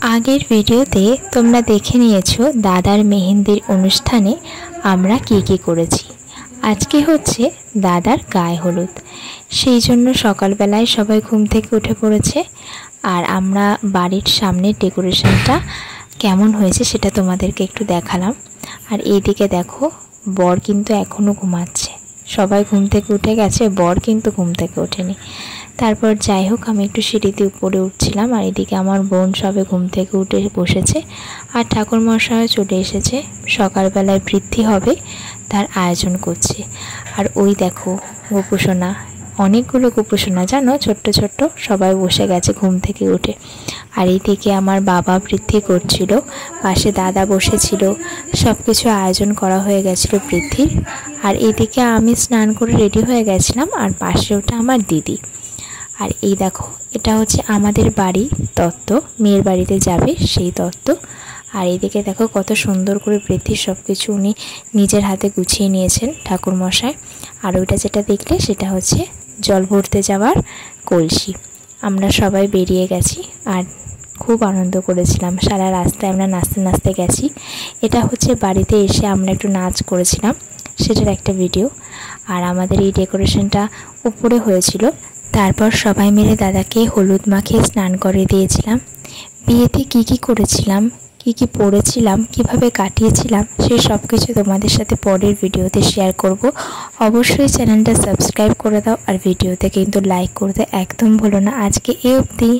আগের ভিডিওতে তোমরা দেখে নিয়েছো দাদার মেহেন্দির অনুষ্ঠানে আমরা কি করেছি। আজকে হচ্ছে দাদার গায়ে হলুদ, সেই জন্য সকালবেলায় সবাই ঘুম থেকে উঠে পড়েছে। আর আমরা বাড়ির সামনে ডেকোরেশনটা কেমন হয়েছে সেটা তোমাদেরকে একটু দেখালাম। আর এইদিকে দেখো, বর কিন্তু এখনও ঘুমাচ্ছে। সবাই ঘুম থেকে উঠে গেছে, বর কিন্তু ঘুম থেকে ওঠেনি। তারপর যাই হোক, আমি একটু সিঁড়িতে উপরে উঠছিলাম, আর এদিকে আমার বোন সবে ঘুম থেকে উঠে বসেছে, আর ঠাকুরমশাইও চলে এসেছে। সকালবেলায় বৃদ্ধি হবে তার আয়োজন করছে। আর ওই দেখো গোপুসোনা, অনেকগুলো গোপুসোনা জানো, ছোট্ট ছোট্ট, সবাই বসে গেছে ঘুম থেকে উঠে। আর এইদিকে আমার বাবা বৃদ্ধি করছিল, পাশে দাদা বসেছিল, সব কিছু আয়োজন করা হয়ে গেছিলো বৃদ্ধির। আর এদিকে আমি স্নান করে রেডি হয়ে গেছিলাম, আর পাশে ওটা আমার দিদি। আর এই দেখো, এটা হচ্ছে আমাদের বাড়ি তত্ত্ব, মেয়ের বাড়িতে যাবে সেই তত্ত্ব। আর এইদিকে দেখো কত সুন্দর করে বৃদ্ধির সব কিছু উনি নিজের হাতে গুছিয়ে নিয়েছেন ঠাকুরমশাই। আর ওইটা যেটা দেখলে সেটা হচ্ছে জল ভরতে যাওয়ার কলসি। আমরা সবাই বেরিয়ে গেছি আর খুব আনন্দ করেছিলাম। সারা রাস্তায় আমরা নাচতে নাচতে গেছি। এটা হচ্ছে বাড়িতে এসে আমরা একটু নাচ করেছিলাম, সেটার একটা ভিডিও। আর আমাদের এই ডেকোরেশনটা উপরে হয়েছিল। তারপর সবাই মিলে দাদাকে হলুদ মাখিয়ে স্নান করে দিয়েছিলাম। বিয়েতে কি করেছিলাম, কি পরেছিলাম, কিভাবে কাটিয়েছিলাম, সেই সব কিছু তোমাদের সাথে পরের ভিডিওতে শেয়ার করব। অবশ্যই চ্যানেলটা সাবস্ক্রাইব করে দাও, আর ভিডিওতে কিন্তু লাইক করতে একদম ভুলো না। আজকে এই অবধি।